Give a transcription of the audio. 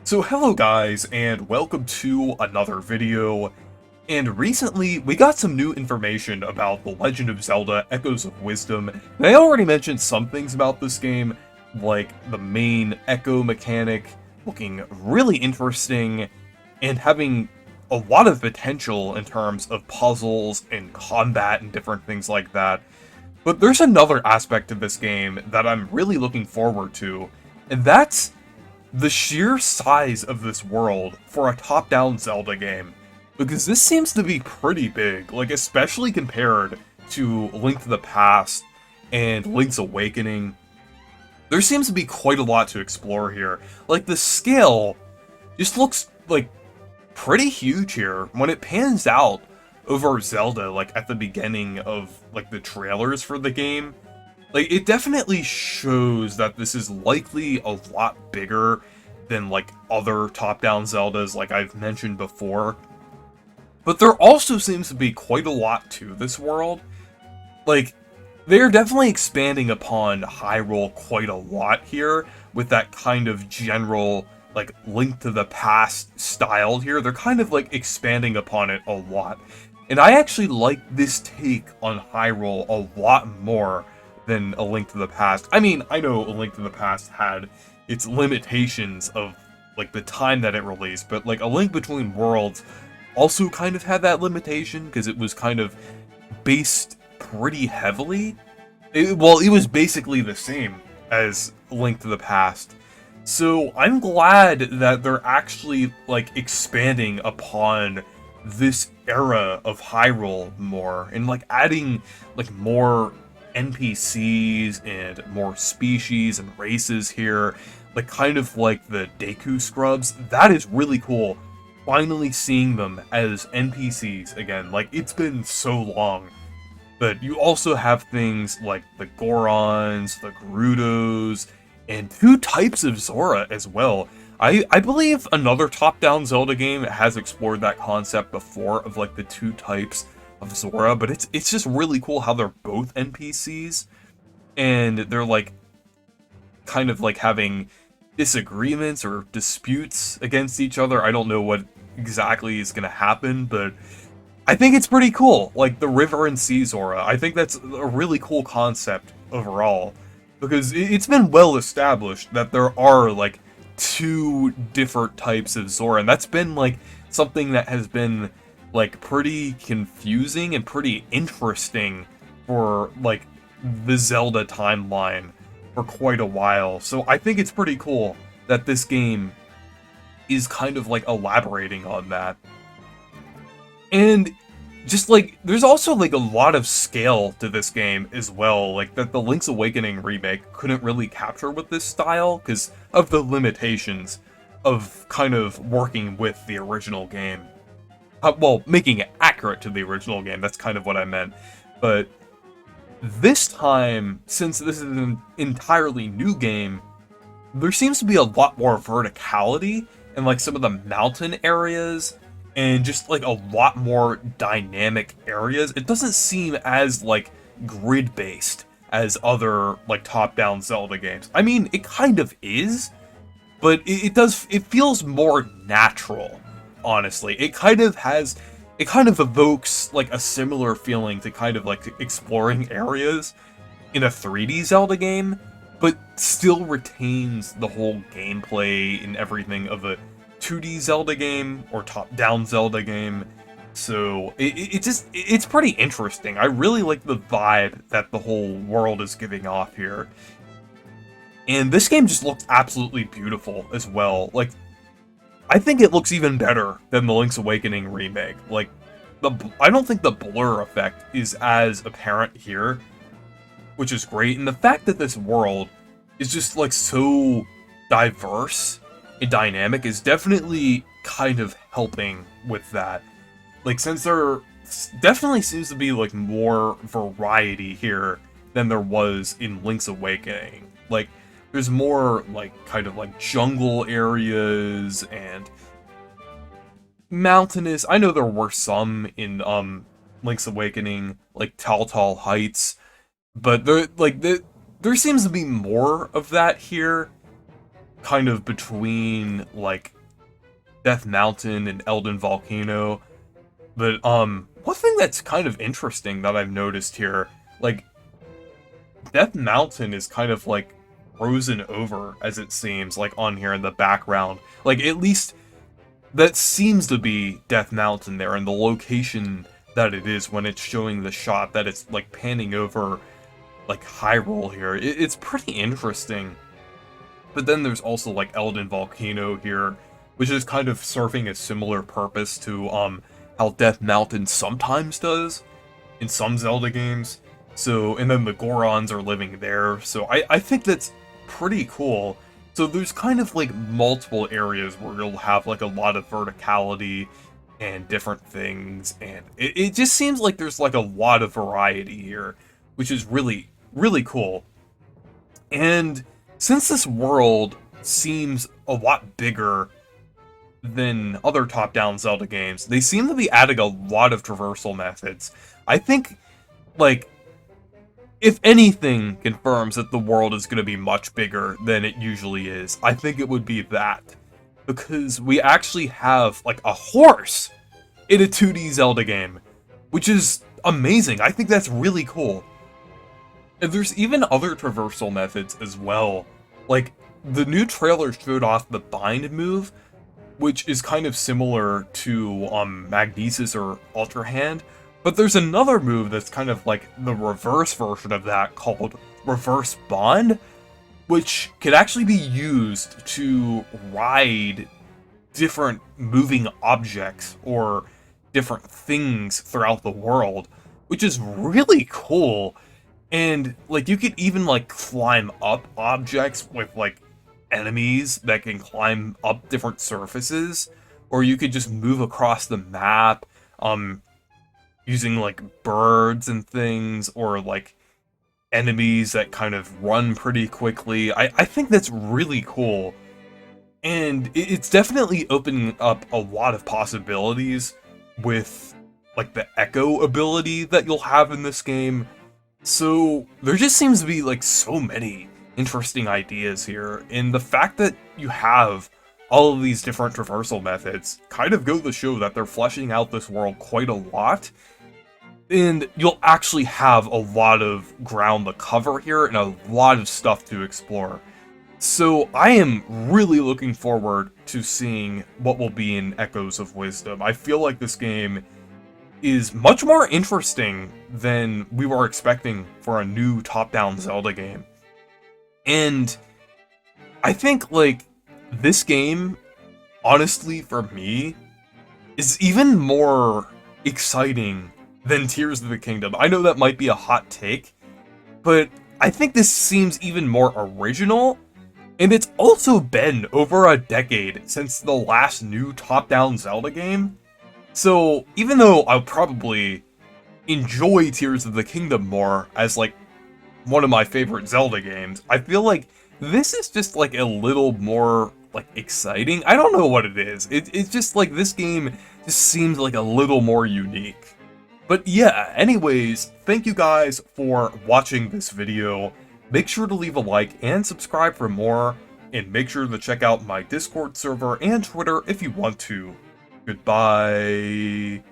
So hello guys, and welcome to another video. And recently, we got some new information about The Legend of Zelda Echoes of Wisdom. And I already mentioned some things about this game, like the main echo mechanic looking really interesting, and having a lot of potential in terms of puzzles and combat and different things like that. But there's another aspect of this game that I'm really looking forward to, and that's the sheer size of this world for a top-down Zelda game. Because this seems to be pretty big, like especially compared to Link to the Past and Link's Awakening. There seems to be quite a lot to explore here. Like, the scale just looks, like, pretty huge here. When it pans out over Zelda, like, at the beginning of, like, the trailers for the game, like, it definitely shows that this is likely a lot bigger than, like, other top-down Zeldas, like I've mentioned before. But there also seems to be quite a lot to this world. Like, they're definitely expanding upon Hyrule quite a lot here, with that kind of general, like, Link to the Past style here. They're kind of, like, expanding upon it a lot. And I actually like this take on Hyrule a lot more than A Link to the Past. I mean, I know A Link to the Past had its limitations of, like, the time that it released, but, like, A Link Between Worlds also kind of had that limitation, because it was kind of based pretty heavily. It was basically the same as A Link to the Past. So I'm glad that they're actually, like, expanding upon this era of Hyrule more, and, like, adding, like, more NPCs and more species and races here, like kind of like the Deku Scrubs. That is really cool. Finally seeing them as NPCs again. Like, it's been so long. But you also have things like the Gorons, the Gerudos, and two types of Zora as well. I believe another top-down Zelda game has explored that concept before of, like, the two types of Zora, but it's just really cool how they're both NPCs, and they're, like, kind of, like, having disagreements or disputes against each other. I don't know what exactly is gonna happen, but I think it's pretty cool. Like, the River and Sea Zora, I think that's a really cool concept overall, because it's been well established that there are, like, two different types of Zora, and that's been, like, something that has been, like, pretty confusing and pretty interesting for, like, the Zelda timeline for quite a while. So I think it's pretty cool that this game is kind of, like, elaborating on that. And just, like, there's also, like, a lot of scale to this game as well, like, that the Link's Awakening remake couldn't really capture with this style because of the limitations of kind of working with the original game. Well, making it accurate to the original game, that's kind of what I meant. But this time, since this is an entirely new game, there seems to be a lot more verticality in, like, some of the mountain areas, and just, like, a lot more dynamic areas. It doesn't seem as, like, grid-based as other, like, top-down Zelda games. I mean, it kind of is, but it feels more natural, honestly. It kind of evokes, like, a similar feeling to kind of, like, exploring areas in a 3D Zelda game, but still retains the whole gameplay and everything of a 2D Zelda game or top-down Zelda game. So it's pretty interesting. I really like the vibe that the whole world is giving off here. And this game just looks absolutely beautiful as well. Like, I think it looks even better than the Link's Awakening remake. Like, I don't think the blur effect is as apparent here, which is great. And the fact that this world is just, like, so diverse and dynamic is definitely kind of helping with that. Like, since there definitely seems to be, like, more variety here than there was in Link's Awakening. Like, there's more, like, kind of, like, jungle areas and mountainous. I know there were some in Link's Awakening, like Tall Heights, but there seems to be more of that here, kind of between, like, Death Mountain and Elden Volcano. But, one thing that's kind of interesting that I've noticed here, like, Death Mountain is kind of, like, frozen over, as it seems, like, on here in the background. Like, at least, that seems to be Death Mountain there, and the location that it is when it's showing the shot, that it's, like, panning over, like, Hyrule here. It's pretty interesting. But then there's also, like, Elden Volcano here, which is kind of serving a similar purpose to, how Death Mountain sometimes does in some Zelda games. So, and then the Gorons are living there, so I think that's pretty cool. So there's kind of like multiple areas where you'll have like a lot of verticality and different things, and it just seems like there's like a lot of variety here, which is really, really cool. And since this world seems a lot bigger than other top-down Zelda games, they seem to be adding a lot of traversal methods. I think, like, if anything confirms that the world is going to be much bigger than it usually is, I think it would be that. Because we actually have, like, a horse in a 2D Zelda game, which is amazing. I think that's really cool. And there's even other traversal methods as well. Like, the new trailer showed off the bind move, which is kind of similar to Magnesis or Ultra Hand, but there's another move that's kind of like the reverse version of that called Reverse Bond, which could actually be used to ride different moving objects or different things throughout the world, which is really cool. And like you could even like climb up objects with like enemies that can climb up different surfaces, or you could just move across the map using like birds and things, or like enemies that kind of run pretty quickly. I think that's really cool, and it's definitely opening up a lot of possibilities with like the echo ability that you'll have in this game. So there just seems to be like so many interesting ideas here, and the fact that you have all of these different traversal methods kind of go to show that they're fleshing out this world quite a lot, and you'll actually have a lot of ground to cover here and a lot of stuff to explore. So I am really looking forward to seeing what will be in Echoes of Wisdom. I feel like this game is much more interesting than we were expecting for a new top-down Zelda game. And I think, like, this game, honestly, for me, is even more exciting than Tears of the Kingdom. I know that might be a hot take, but I think this seems even more original, and it's also been over a decade since the last new top-down Zelda game. So, even though I'll probably enjoy Tears of the Kingdom more as, like, one of my favorite Zelda games, I feel like this is just like a little more like exciting. I don't know what it is. It's just like this game just seems like a little more unique. But yeah, anyways, thank you guys for watching this video. Make sure to leave a like and subscribe for more, and make sure to check out my Discord server and Twitter if you want to. Goodbye.